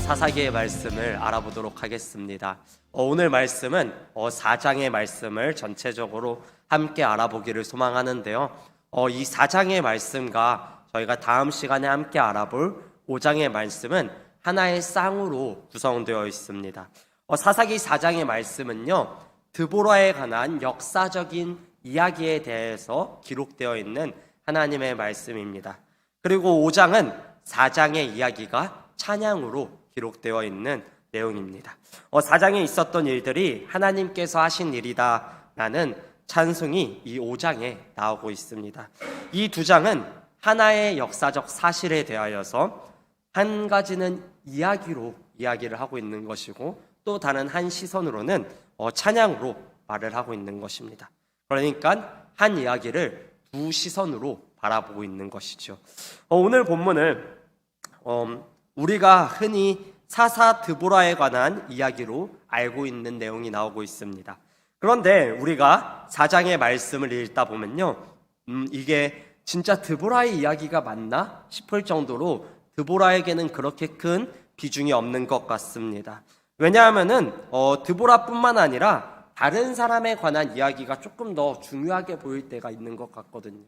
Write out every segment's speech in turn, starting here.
사사기의 말씀을 알아보도록 하겠습니다. 오늘 말씀은 4장의 말씀을 전체적으로 함께 알아보기를 소망하는데요. 이 4장의 말씀과 저희가 다음 시간에 함께 알아볼 5장의 말씀은 하나의 쌍으로 구성되어 있습니다. 사사기 4장의 말씀은요, 드보라에 관한 역사적인 이야기에 대해서 기록되어 있는 하나님의 말씀입니다. 그리고 5장은 4장의 이야기가 찬양으로 기록되어 있는 내용입니다. 4장에 있었던 일들이 하나님께서 하신 일이다 라는 찬송이 이 5장에 나오고 있습니다. 이 두 장은 하나의 역사적 사실에 대하여서 한 가지는 이야기로 이야기를 하고 있는 것이고 또 다른 한 시선으로는 찬양으로 말을 하고 있는 것입니다. 그러니까 한 이야기를 두 시선으로 바라보고 있는 것이죠. 오늘 본문은 우리가 흔히 사사 드보라에 관한 이야기로 알고 있는 내용이 나오고 있습니다. 그런데 우리가 4장의 말씀을 읽다 보면요, 이게 진짜 드보라의 이야기가 맞나 싶을 정도로 드보라에게는 그렇게 큰 비중이 없는 것 같습니다. 왜냐하면은 드보라뿐만 아니라 다른 사람에 관한 이야기가 조금 더 중요하게 보일 때가 있는 것 같거든요.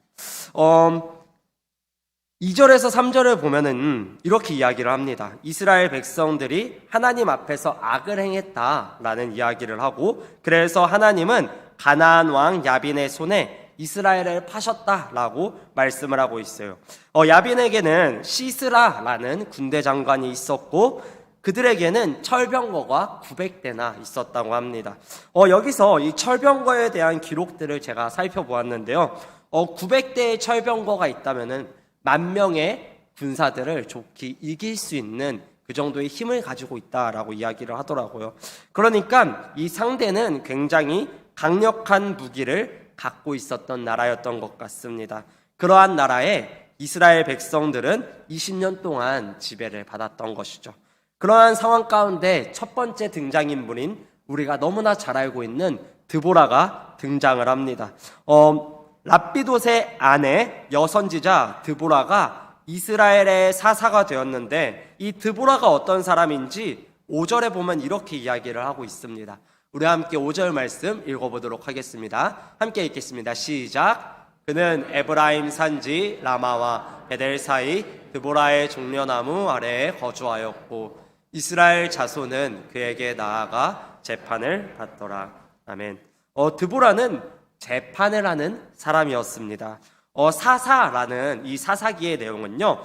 2절에서 3절을 보면은 이렇게 이야기를 합니다. 이스라엘 백성들이 하나님 앞에서 악을 행했다라는 이야기를 하고, 그래서 하나님은 가나안 왕 야빈의 손에 이스라엘을 파셨다라고 말씀을 하고 있어요. 야빈에게는 시스라라는 군대 장관이 있었고 그들에게는 철병거가 900대나 있었다고 합니다. 여기서 이 철병거에 대한 기록들을 제가 살펴보았는데요. 900대의 철병거가 있다면은 10,000명의 군사들을 좋게 이길 수 있는 그 정도의 힘을 가지고 있다라고 이야기를 하더라고요. 그러니까 이 상대는 굉장히 강력한 무기를 갖고 있었던 나라였던 것 같습니다. 그러한 나라에 이스라엘 백성들은 20년 동안 지배를 받았던 것이죠. 그러한 상황 가운데 첫 번째 등장인물인 우리가 너무나 잘 알고 있는 드보라가 등장을 합니다. 랍비돗의 아내 여선지자 드보라가 이스라엘의 사사가 되었는데, 이 드보라가 어떤 사람인지 5절에 보면 이렇게 이야기를 하고 있습니다. 우리 함께 5절 말씀 읽어보도록 하겠습니다. 함께 읽겠습니다. 시작. 그는 에브라임 산지 라마와 베델 사이 드보라의 종려나무 아래에 거주하였고 이스라엘 자손은 그에게 나아가 재판을 받더라. 아멘. 드보라는 재판을 하는 사람이었습니다. 사사라는 이 사사기의 내용은요,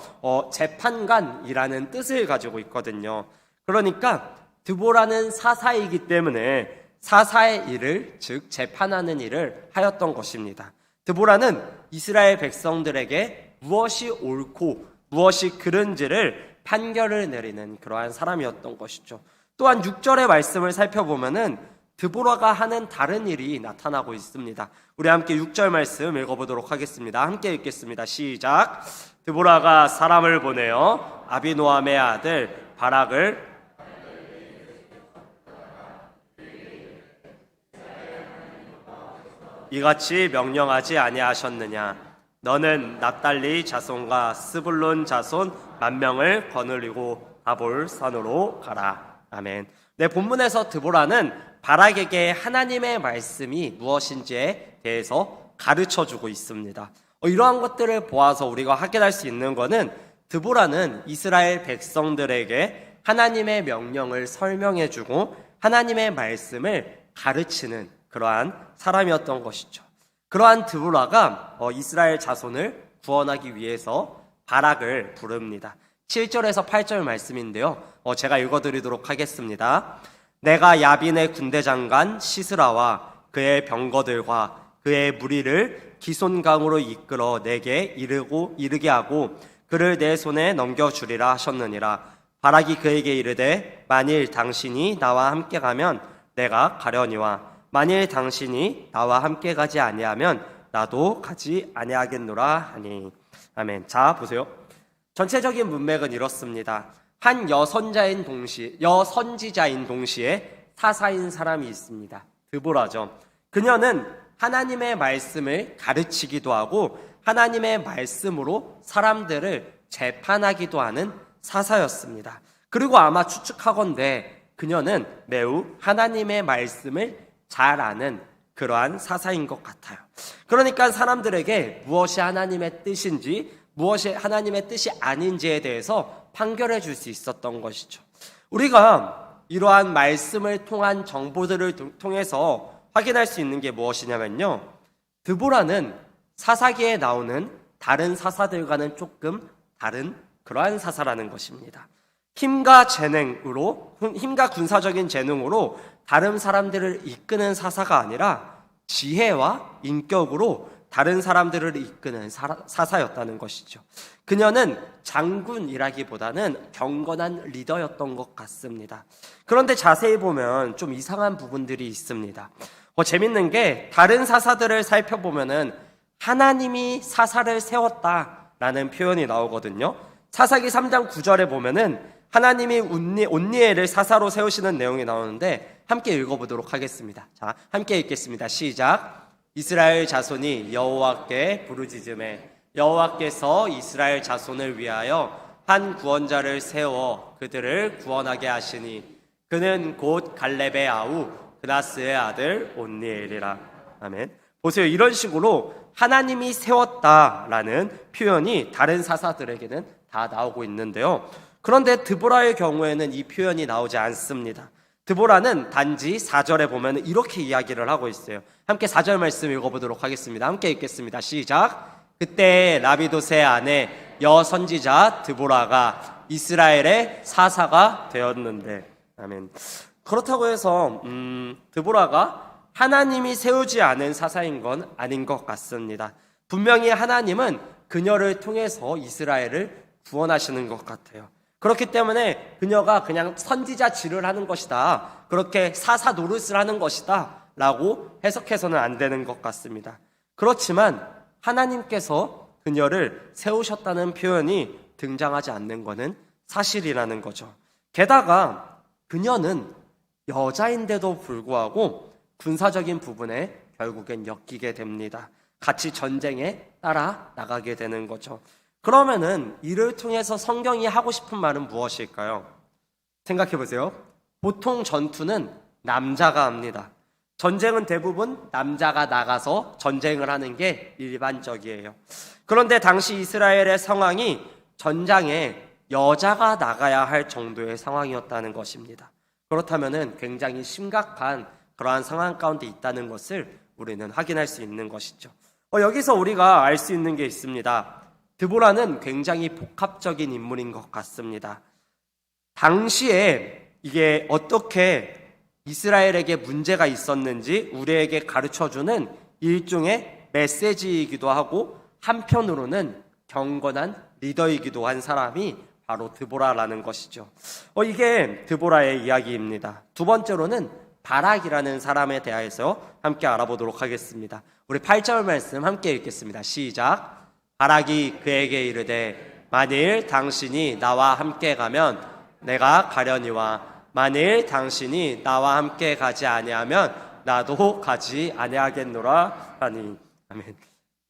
재판관이라는 뜻을 가지고 있거든요. 그러니까 드보라는 사사이기 때문에 사사의 일을, 즉 재판하는 일을 하였던 것입니다. 드보라는 이스라엘 백성들에게 무엇이 옳고 무엇이 그른지를 판결을 내리는 그러한 사람이었던 것이죠. 또한 6절의 말씀을 살펴보면은 드보라가 하는 다른 일이 나타나고 있습니다. 우리 함께 6절 말씀 읽어보도록 하겠습니다. 함께 읽겠습니다. 시작. 드보라가 사람을 보내어 아비노함의 아들 바락을 이같이 명령하지 아니하셨느냐. 너는 납달리 자손과 스불론 자손 10,000명을 거느리고 다볼 산으로 가라. 아멘. 네, 본문에서 드보라는 바락에게 하나님의 말씀이 무엇인지에 대해서 가르쳐주고 있습니다. 이러한 것들을 보아서 우리가 확인할 수 있는 것은 드보라는 이스라엘 백성들에게 하나님의 명령을 설명해주고 하나님의 말씀을 가르치는 그러한 사람이었던 것이죠. 그러한 드보라가 이스라엘 자손을 구원하기 위해서 바락을 부릅니다. 7절에서 8절 말씀인데요, 제가 읽어드리도록 하겠습니다. 내가 야빈의 군대 장관 시스라와 그의 병거들과 그의 무리를 기손강으로 이끌어 내게 이르게 하고 그를 내 손에 넘겨주리라 하셨느니라. 바락이 그에게 이르되 만일 당신이 나와 함께 가면 내가 가려니와 만일 당신이 나와 함께 가지 아니하면 나도 가지 아니하겠노라 하니. 아멘. 자, 보세요. 전체적인 문맥은 이렇습니다. 한 여선지자인 동시에 사사인 사람이 있습니다. 드보라죠. 그녀는 하나님의 말씀을 가르치기도 하고 하나님의 말씀으로 사람들을 재판하기도 하는 사사였습니다. 그리고 아마 추측하건대 그녀는 매우 하나님의 말씀을 잘 아는 그러한 사사인 것 같아요. 그러니까 사람들에게 무엇이 하나님의 뜻인지 무엇이 하나님의 뜻이 아닌지에 대해서 판결해 줄 수 있었던 것이죠. 우리가 이러한 말씀을 통한 정보들을 통해서 확인할 수 있는 게 무엇이냐면요, 드보라는 사사기에 나오는 다른 사사들과는 조금 다른 그러한 사사라는 것입니다. 힘과 군사적인 재능으로 다른 사람들을 이끄는 사사가 아니라 지혜와 인격으로 다른 사람들을 이끄는 사사였다는 것이죠. 그녀는 장군이라기보다는 경건한 리더였던 것 같습니다. 그런데 자세히 보면 좀 이상한 부분들이 있습니다. 재밌는 게 다른 사사들을 살펴보면은 하나님이 사사를 세웠다라는 표현이 나오거든요. 사사기 3장 9절에 보면은 하나님이 온니엘을 사사로 세우시는 내용이 나오는데 함께 읽어보도록 하겠습니다. 자, 함께 읽겠습니다. 시작. 이스라엘 자손이 여호와께 부르짖음에 여호와께서 이스라엘 자손을 위하여 한 구원자를 세워 그들을 구원하게 하시니 그는 곧 갈렙의 아우 그나스의 아들 온니엘이라. 아멘. 보세요. 이런 식으로 하나님이 세웠다라는 표현이 다른 사사들에게는 다 나오고 있는데요. 그런데 드보라의 경우에는 이 표현이 나오지 않습니다. 드보라는 단지 4절에 보면 이렇게 이야기를 하고 있어요. 함께 4절 말씀 읽어보도록 하겠습니다. 함께 읽겠습니다. 시작. 그때 라비도스의 아내 여선지자 드보라가 이스라엘의 사사가 되었는데. 아멘. 그렇다고 해서 드보라가 하나님이 세우지 않은 사사인 건 아닌 것 같습니다. 분명히 하나님은 그녀를 통해서 이스라엘을 구원하시는 것 같아요. 그렇기 때문에 그녀가 그냥 선지자 질을 하는 것이다, 그렇게 사사 노릇을 하는 것이다 라고 해석해서는 안 되는 것 같습니다. 그렇지만 하나님께서 그녀를 세우셨다는 표현이 등장하지 않는 것은 사실이라는 거죠. 게다가 그녀는 여자인데도 불구하고 군사적인 부분에 결국엔 엮이게 됩니다. 같이 전쟁에 따라 나가게 되는 거죠. 그러면은 이를 통해서 성경이 하고 싶은 말은 무엇일까요? 생각해 보세요. 보통 전투는 남자가 합니다. 전쟁은 대부분 남자가 나가서 전쟁을 하는 게 일반적이에요. 그런데 당시 이스라엘의 상황이 전장에 여자가 나가야 할 정도의 상황이었다는 것입니다. 그렇다면은 굉장히 심각한 그러한 상황 가운데 있다는 것을 우리는 확인할 수 있는 것이죠. 여기서 우리가 알 수 있는 게 있습니다. 드보라는 굉장히 복합적인 인물인 것 같습니다. 당시에 이게 어떻게 이스라엘에게 문제가 있었는지 우리에게 가르쳐주는 일종의 메시지이기도 하고 한편으로는 경건한 리더이기도 한 사람이 바로 드보라라는 것이죠. 이게 드보라의 이야기입니다. 두 번째로는 바락이라는 사람에 대해서 함께 알아보도록 하겠습니다. 우리 8절 말씀 함께 읽겠습니다. 시작. 바락이 그에게 이르되 만일 당신이 나와 함께 가면 내가 가려니와 만일 당신이 나와 함께 가지 아니하면 나도 가지 아니하겠노라 하니. 아멘.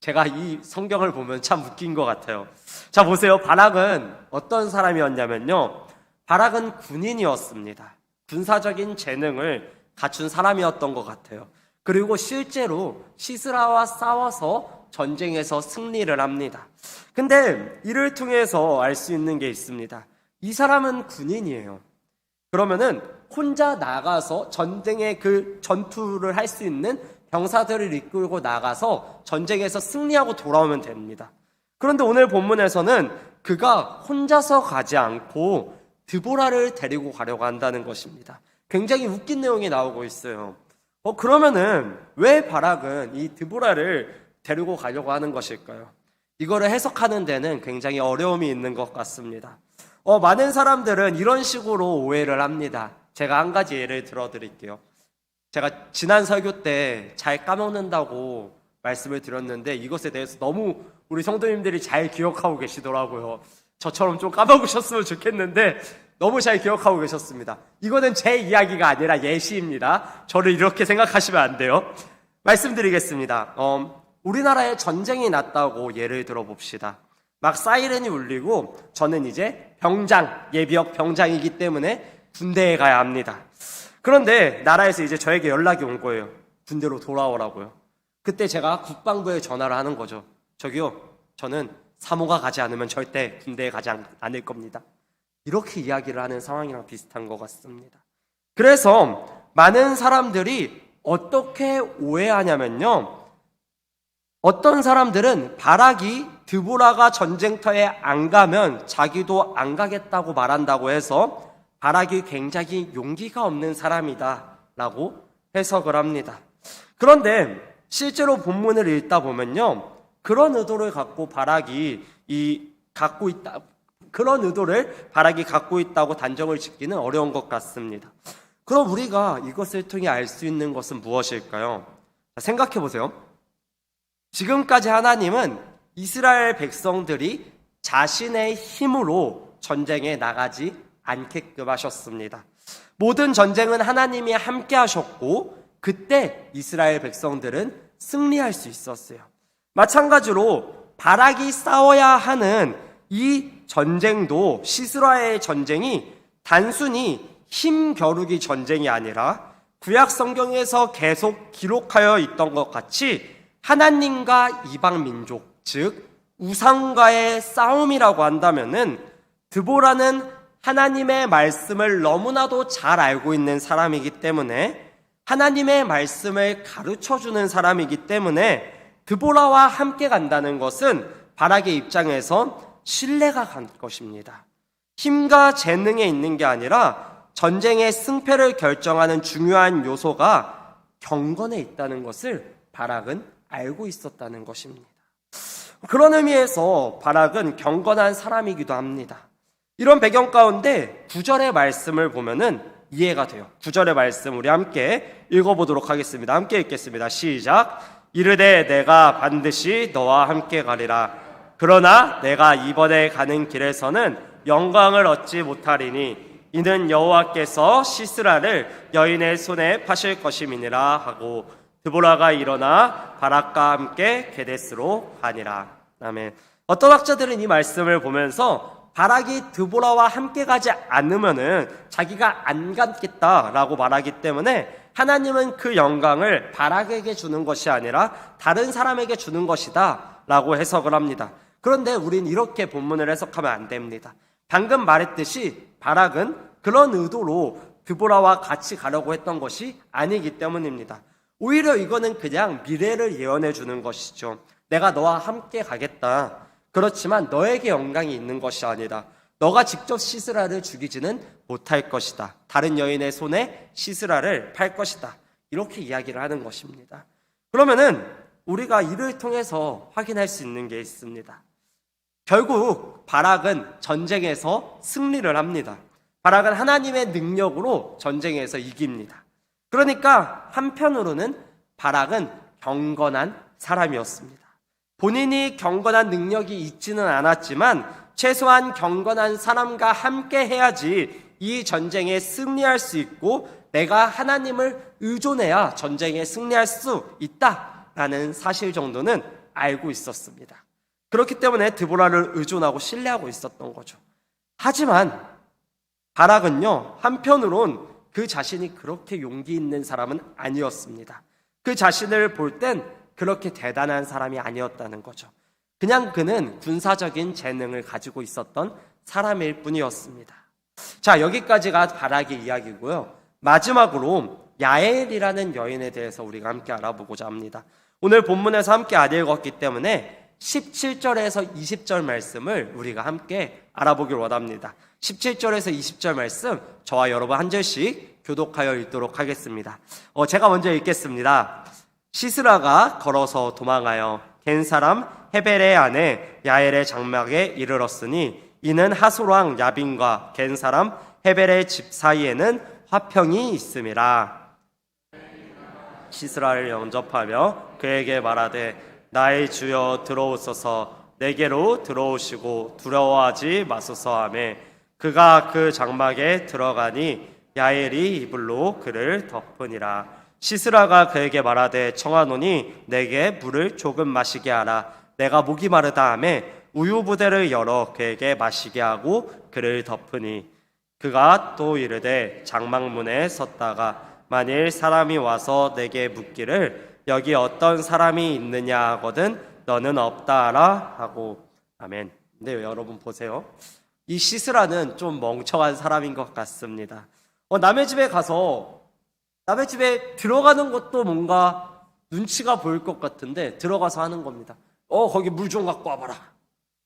제가 이 성경을 보면 참 웃긴 것 같아요. 자, 보세요. 바락은 어떤 사람이었냐면요, 바락은 군인이었습니다. 군사적인 재능을 갖춘 사람이었던 것 같아요. 그리고 실제로 시스라와 싸워서 전쟁에서 승리를 합니다. 근데 이를 통해서 알 수 있는 게 있습니다. 이 사람은 군인이에요. 그러면은 혼자 나가서 전쟁의 그 전투를 할 수 있는 병사들을 이끌고 나가서 전쟁에서 승리하고 돌아오면 됩니다. 그런데 오늘 본문에서는 그가 혼자서 가지 않고 드보라를 데리고 가려고 한다는 것입니다. 굉장히 웃긴 내용이 나오고 있어요. 그러면은 왜 바락은 이 드보라를 데리고 가려고 하는 것일까요? 이거를 해석하는 데는 굉장히 어려움이 있는 것 같습니다. 많은 사람들은 이런 식으로 오해를 합니다. 제가 한 가지 예를 들어드릴게요. 제가 지난 설교 때 잘 까먹는다고 말씀을 드렸는데 이것에 대해서 너무 우리 성도님들이 잘 기억하고 계시더라고요. 저처럼 좀 까먹으셨으면 좋겠는데 너무 잘 기억하고 계셨습니다. 이거는 제 이야기가 아니라 예시입니다. 저를 이렇게 생각하시면 안 돼요. 말씀드리겠습니다. 우리나라에 전쟁이 났다고 예를 들어봅시다. 막 사이렌이 울리고 저는 이제 병장, 예비역 병장이기 때문에 군대에 가야 합니다. 그런데 나라에서 이제 저에게 연락이 온 거예요. 군대로 돌아오라고요. 그때 제가 국방부에 전화를 하는 거죠. 저기요, 저는 사모가 가지 않으면 절대 군대에 가지 않을 겁니다. 이렇게 이야기를 하는 상황이랑 비슷한 것 같습니다. 그래서 많은 사람들이 어떻게 오해하냐면요, 어떤 사람들은 바락이 드보라가 전쟁터에 안 가면 자기도 안 가겠다고 말한다고 해서 바락이 굉장히 용기가 없는 사람이다 라고 해석을 합니다. 그런데 실제로 본문을 읽다 보면요, 그런 의도를 갖고 바락이 갖고 있다고 단정을 짓기는 어려운 것 같습니다. 그럼 우리가 이것을 통해 알 수 있는 것은 무엇일까요? 생각해 보세요. 지금까지 하나님은 이스라엘 백성들이 자신의 힘으로 전쟁에 나가지 않게끔 하셨습니다. 모든 전쟁은 하나님이 함께 하셨고 그때 이스라엘 백성들은 승리할 수 있었어요. 마찬가지로 바락이 싸워야 하는 이 전쟁도, 시스라의 전쟁이 단순히 힘겨루기 전쟁이 아니라 구약 성경에서 계속 기록하여 있던 것 같이 하나님과 이방 민족, 즉 우상과의 싸움이라고 한다면은 드보라는 하나님의 말씀을 너무나도 잘 알고 있는 사람이기 때문에, 하나님의 말씀을 가르쳐주는 사람이기 때문에 드보라와 함께 간다는 것은 바락의 입장에선 신뢰가 간 것입니다. 힘과 재능에 있는 게 아니라 전쟁의 승패를 결정하는 중요한 요소가 경건에 있다는 것을 바락은 알고 있었다는 것입니다. 그런 의미에서 바락은 경건한 사람이기도 합니다. 이런 배경 가운데 9절의 말씀을 보면은 이해가 돼요. 9절의 말씀 우리 함께 읽어보도록 하겠습니다. 함께 읽겠습니다. 시작. 이르되 내가 반드시 너와 함께 가리라. 그러나 내가 이번에 가는 길에서는 영광을 얻지 못하리니 이는 여호와께서 시스라를 여인의 손에 파실 것임이니라 하고 드보라가 일어나 바락과 함께 게데스로 가니라. 아멘. 어떤 학자들은 이 말씀을 보면서 바락이 드보라와 함께 가지 않으면은 자기가 안 갖겠다라고 말하기 때문에 하나님은 그 영광을 바락에게 주는 것이 아니라 다른 사람에게 주는 것이다 라고 해석을 합니다. 그런데 우린 이렇게 본문을 해석하면 안 됩니다. 방금 말했듯이 바락은 그런 의도로 드보라와 같이 가려고 했던 것이 아니기 때문입니다. 오히려 이거는 그냥 미래를 예언해 주는 것이죠. 내가 너와 함께 가겠다. 그렇지만 너에게 영광이 있는 것이 아니다. 너가 직접 시스라를 죽이지는 못할 것이다. 다른 여인의 손에 시스라를 팔 것이다. 이렇게 이야기를 하는 것입니다. 그러면은 우리가 이를 통해서 확인할 수 있는 게 있습니다. 결국 바락은 전쟁에서 승리를 합니다. 바락은 하나님의 능력으로 전쟁에서 이깁니다. 그러니까 한편으로는 바락은 경건한 사람이었습니다. 본인이 경건한 능력이 있지는 않았지만 최소한 경건한 사람과 함께 해야지 이 전쟁에 승리할 수 있고 내가 하나님을 의존해야 전쟁에 승리할 수 있다라는 사실 정도는 알고 있었습니다. 그렇기 때문에 드보라를 의존하고 신뢰하고 있었던 거죠. 하지만 바락은요, 한편으론 그 자신이 그렇게 용기 있는 사람은 아니었습니다. 그 자신을 볼 땐 그렇게 대단한 사람이 아니었다는 거죠. 그냥 그는 군사적인 재능을 가지고 있었던 사람일 뿐이었습니다. 자, 여기까지가 바락의 이야기고요. 마지막으로 야엘이라는 여인에 대해서 우리가 함께 알아보고자 합니다. 오늘 본문에서 함께 안 읽었기 때문에 17절에서 20절 말씀을 우리가 함께 알아보길 원합니다. 17절에서 20절 말씀 저와 여러분 한 절씩 교독하여 읽도록 하겠습니다. 제가 먼저 읽겠습니다. 시스라가 걸어서 도망하여 겐 사람 헤벨의 아내 야엘의 장막에 이르렀으니 이는 하솔왕 야빈과 겐 사람 헤벨의 집 사이에는 화평이 있음이라. 시스라를 영접하며 그에게 말하되 나의 주여 들어오소서, 내게로 들어오시고 두려워하지 마소서 하매 그가 그 장막에 들어가니 야엘이 이불로 그를 덮으니라. 시스라가 그에게 말하되 청하노니 내게 물을 조금 마시게 하라. 내가 목이 마르다 하매 우유 부대를 열어 그에게 마시게 하고 그를 덮으니 그가 또 이르되 장막문에 섰다가 만일 사람이 와서 내게 묻기를 여기 어떤 사람이 있느냐 하거든 너는 없다 하라 하고. 아멘. 근데 여러분 보세요. 이 시스라는 좀 멍청한 사람인 것 같습니다. 남의 집에 가서 남의 집에 들어가는 것도 뭔가 눈치가 보일 것 같은데 들어가서 하는 겁니다. 거기 물 좀 갖고 와봐라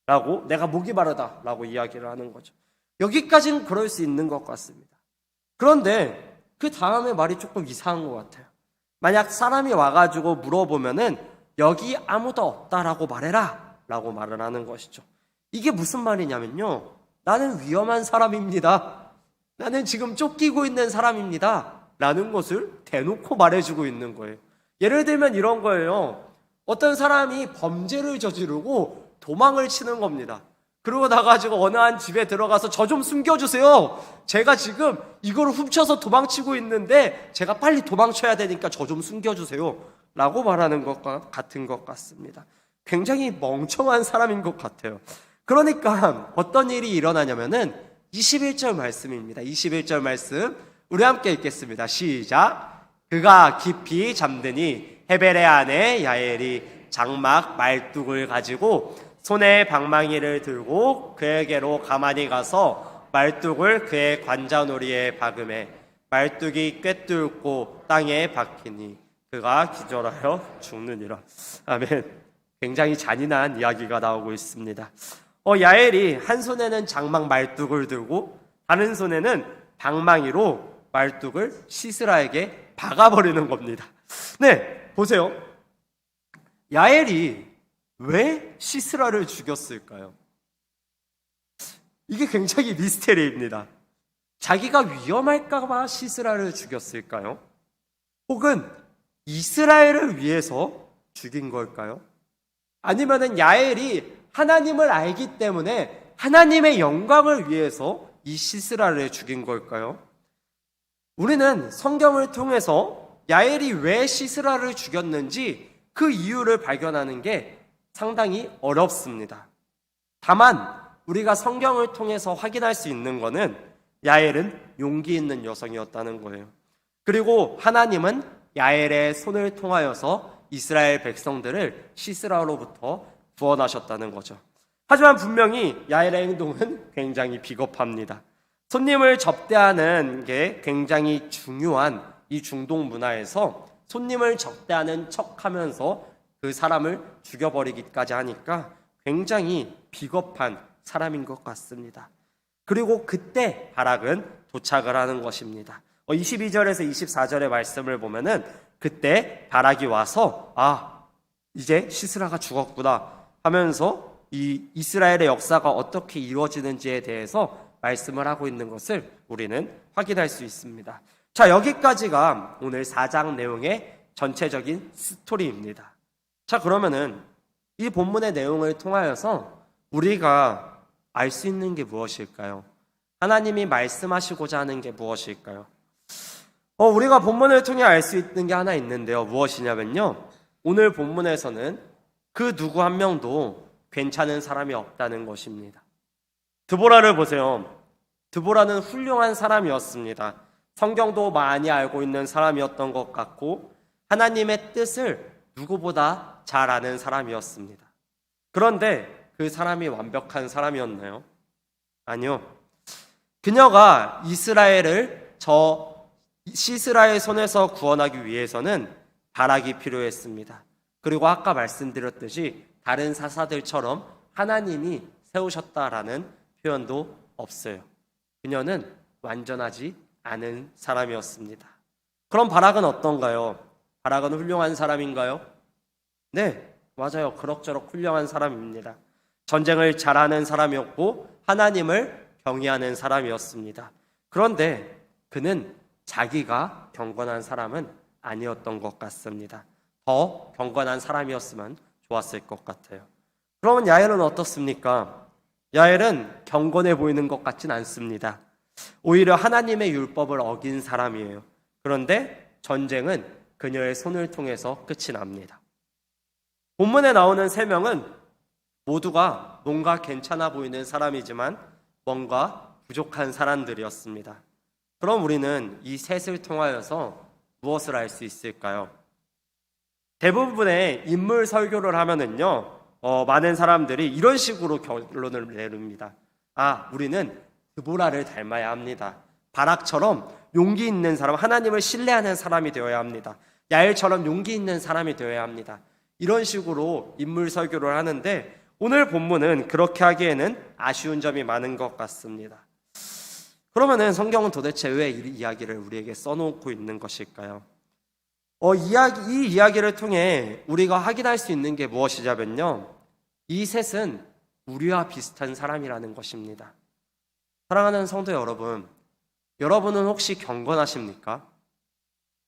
라고, 내가 목이 마르다 라고 이야기를 하는 거죠. 여기까지는 그럴 수 있는 것 같습니다. 그런데 그 다음에 말이 조금 이상한 것 같아요. 만약 사람이 와가지고 물어보면은 여기 아무도 없다라고 말해라 라고 말을 하는 것이죠. 이게 무슨 말이냐면요, 나는 위험한 사람입니다, 나는 지금 쫓기고 있는 사람입니다 라는 것을 대놓고 말해주고 있는 거예요. 예를 들면 이런 거예요. 어떤 사람이 범죄를 저지르고 도망을 치는 겁니다. 그러고 나가지고 어느 한 집에 들어가서 저 좀 숨겨주세요, 제가 지금 이걸 훔쳐서 도망치고 있는데 제가 빨리 도망쳐야 되니까 저 좀 숨겨주세요 라고 말하는 것과 같은 것 같습니다. 굉장히 멍청한 사람인 것 같아요. 그러니까 어떤 일이 일어나냐면은 21절 말씀입니다. 21절 말씀 우리 함께 읽겠습니다. 시작. 그가 깊이 잠드니 헤벨의 아내 야엘이 장막 말뚝을 가지고 손에 방망이를 들고 그에게로 가만히 가서 말뚝을 그의 관자놀이에 박음해 말뚝이 꿰뚫고 땅에 박히니 그가 기절하여 죽느니라. 아멘. 굉장히 잔인한 이야기가 나오고 있습니다. 야엘이 한 손에는 장막 말뚝을 들고 다른 손에는 방망이로 말뚝을 시스라에게 박아버리는 겁니다. 네, 보세요. 야엘이 왜 시스라를 죽였을까요? 이게 굉장히 미스테리입니다. 자기가 위험할까봐 시스라를 죽였을까요? 혹은 이스라엘을 위해서 죽인 걸까요? 아니면은 야엘이 하나님을 알기 때문에 하나님의 영광을 위해서 이 시스라를 죽인 걸까요? 우리는 성경을 통해서 야엘이 왜 시스라를 죽였는지 그 이유를 발견하는 게 상당히 어렵습니다. 다만 우리가 성경을 통해서 확인할 수 있는 것은 야엘은 용기 있는 여성이었다는 거예요. 그리고 하나님은 야엘의 손을 통하여서 이스라엘 백성들을 시스라로부터 구원하셨다는 거죠. 하지만 분명히 야엘의 행동은 굉장히 비겁합니다. 손님을 접대하는 게 굉장히 중요한 이 중동 문화에서 손님을 접대하는 척하면서 그 사람을 죽여버리기까지 하니까 굉장히 비겁한 사람인 것 같습니다. 그리고 그때 바락은 도착을 하는 것입니다. 22절에서 24절의 말씀을 보면은 그때 바락이 와서 이제 시스라가 죽었구나 하면서 이 이스라엘의 역사가 어떻게 이루어지는지에 대해서 말씀을 하고 있는 것을 우리는 확인할 수 있습니다. 자, 여기까지가 오늘 4장 내용의 전체적인 스토리입니다. 자, 그러면은 이 본문의 내용을 통하여서 우리가 알 수 있는 게 무엇일까요? 하나님이 말씀하시고자 하는 게 무엇일까요? 우리가 본문을 통해 알 수 있는 게 하나 있는데요. 무엇이냐면요, 오늘 본문에서는 그 누구 한 명도 괜찮은 사람이 없다는 것입니다. 드보라를 보세요. 드보라는 훌륭한 사람이었습니다. 성경도 많이 알고 있는 사람이었던 것 같고 하나님의 뜻을 누구보다 잘 아는 사람이었습니다. 그런데 그 사람이 완벽한 사람이었나요? 아니요. 그녀가 이스라엘을 저 시스라의 손에서 구원하기 위해서는 바락이 필요했습니다. 그리고 아까 말씀드렸듯이 다른 사사들처럼 하나님이 세우셨다라는 표현도 없어요. 그녀는 완전하지 않은 사람이었습니다. 그럼 바락은 어떤가요? 바락은 훌륭한 사람인가요? 네, 맞아요. 그럭저럭 훌륭한 사람입니다. 전쟁을 잘하는 사람이었고 하나님을 경외하는 사람이었습니다. 그런데 그는 자기가 경건한 사람은 아니었던 것 같습니다. 더 경건한 사람이었으면 좋았을 것 같아요. 그러면 야엘은 어떻습니까? 야엘은 경건해 보이는 것 같진 않습니다. 오히려 하나님의 율법을 어긴 사람이에요. 그런데 전쟁은 그녀의 손을 통해서 끝이 납니다. 본문에 나오는 3명은 모두가 뭔가 괜찮아 보이는 사람이지만 뭔가 부족한 사람들이었습니다. 그럼 우리는 이 셋을 통하여서 무엇을 알 수 있을까요? 대부분의 인물 설교를 하면은요, 많은 사람들이 이런 식으로 결론을 내립니다. 우리는 드보라를 닮아야 합니다. 바락처럼 용기 있는 사람, 하나님을 신뢰하는 사람이 되어야 합니다. 야엘처럼 용기 있는 사람이 되어야 합니다. 이런 식으로 인물 설교를 하는데 오늘 본문은 그렇게 하기에는 아쉬운 점이 많은 것 같습니다. 그러면은 성경은 도대체 왜 이 이야기를 우리에게 써놓고 있는 것일까요? 이 이야기를 통해 우리가 확인할 수 있는 게 무엇이냐면요, 이 셋은 우리와 비슷한 사람이라는 것입니다. 사랑하는 성도 여러분, 여러분은 혹시 경건하십니까?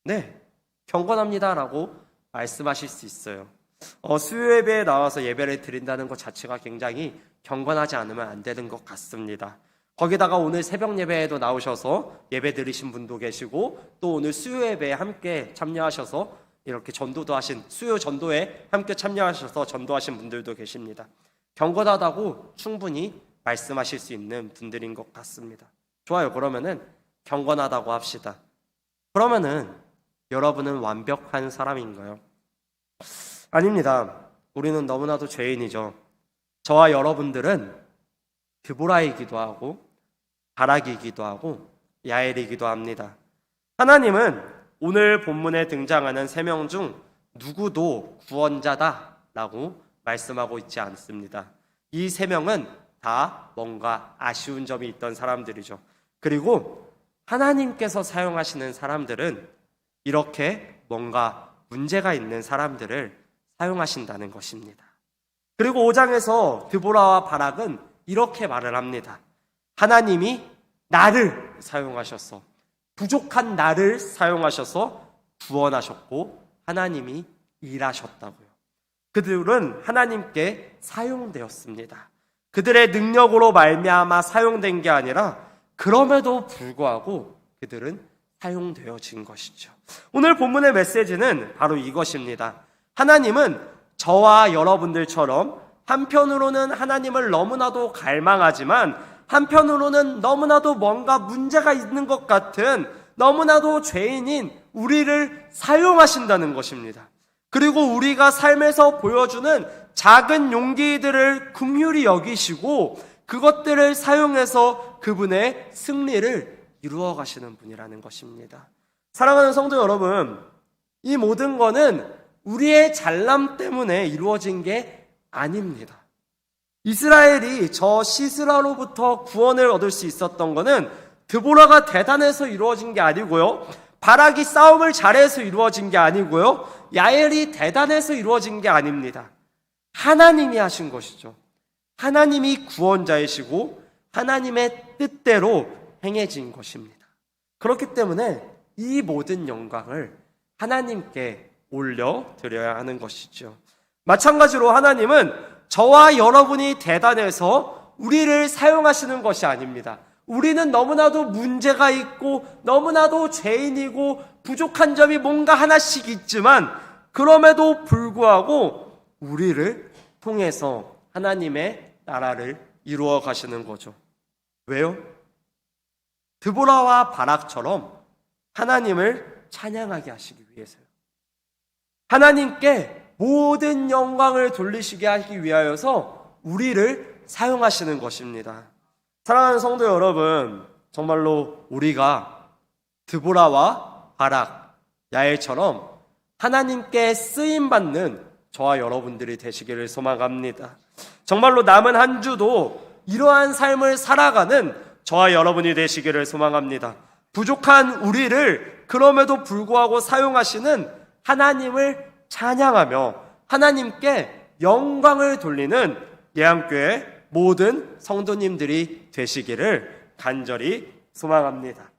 네, 경건합니다라고 말씀하실 수 있어요. 수요 예배에 나와서 예배를 드린다는 것 자체가 굉장히 경건하지 않으면 안 되는 것 같습니다. 거기다가 오늘 새벽 예배에도 나오셔서 예배 드리신 분도 계시고, 또 오늘 수요 예배에 함께 참여하셔서 이렇게 전도도 하신, 수요 전도에 함께 참여하셔서 전도하신 분들도 계십니다. 경건하다고 충분히 말씀하실 수 있는 분들인 것 같습니다. 좋아요. 그러면은 경건하다고 합시다. 그러면은 여러분은 완벽한 사람인가요? 아닙니다. 우리는 너무나도 죄인이죠. 저와 여러분들은 드보라이기도 하고 바락이기도 하고 야엘이기도 합니다. 하나님은 오늘 본문에 등장하는 3명 중 누구도 구원자다라고 말씀하고 있지 않습니다. 이 3명은 다 뭔가 아쉬운 점이 있던 사람들이죠. 그리고 하나님께서 사용하시는 사람들은 이렇게 뭔가 문제가 있는 사람들을 사용하신다는 것입니다. 그리고 5장에서 드보라와 바락은 이렇게 말을 합니다. 하나님이 나를 사용하셔서, 부족한 나를 사용하셔서 구원하셨고 하나님이 일하셨다고요. 그들은 하나님께 사용되었습니다. 그들의 능력으로 말미암아 사용된 게 아니라 그럼에도 불구하고 그들은 사용되어진 것이죠. 오늘 본문의 메시지는 바로 이것입니다. 하나님은 저와 여러분들처럼 한편으로는 하나님을 너무나도 갈망하지만 한편으로는 너무나도 뭔가 문제가 있는 것 같은 너무나도 죄인인 우리를 사용하신다는 것입니다. 그리고 우리가 삶에서 보여주는 작은 용기들을 긍휼히 여기시고 그것들을 사용해서 그분의 승리를 이루어 가시는 분이라는 것입니다. 사랑하는 성도 여러분, 이 모든 거는 우리의 잘남 때문에 이루어진 게 아닙니다. 이스라엘이 저 시스라로부터 구원을 얻을 수 있었던 거는 드보라가 대단해서 이루어진 게 아니고요, 바락이 싸움을 잘해서 이루어진 게 아니고요, 야엘이 대단해서 이루어진 게 아닙니다. 하나님이 하신 것이죠. 하나님이 구원자이시고 하나님의 뜻대로 행해진 것입니다. 그렇기 때문에 이 모든 영광을 하나님께 올려드려야 하는 것이죠. 마찬가지로 하나님은 저와 여러분이 대단해서 우리를 사용하시는 것이 아닙니다. 우리는 너무나도 문제가 있고 너무나도 죄인이고 부족한 점이 뭔가 하나씩 있지만 그럼에도 불구하고 우리를 통해서 하나님의 나라를 이루어 가시는 거죠. 왜요? 드보라와 바락처럼 하나님을 찬양하게 하시기 위해서요. 하나님께 모든 영광을 돌리시게 하기 위하여서 우리를 사용하시는 것입니다. 사랑하는 성도 여러분, 정말로 우리가 드보라와 바락, 야엘처럼 하나님께 쓰임받는 저와 여러분들이 되시기를 소망합니다. 정말로 남은 한 주도 이러한 삶을 살아가는 저와 여러분이 되시기를 소망합니다. 부족한 우리를 그럼에도 불구하고 사용하시는 하나님을 찬양하며 하나님께 영광을 돌리는 예안교회 모든 성도님들이 되시기를 간절히 소망합니다.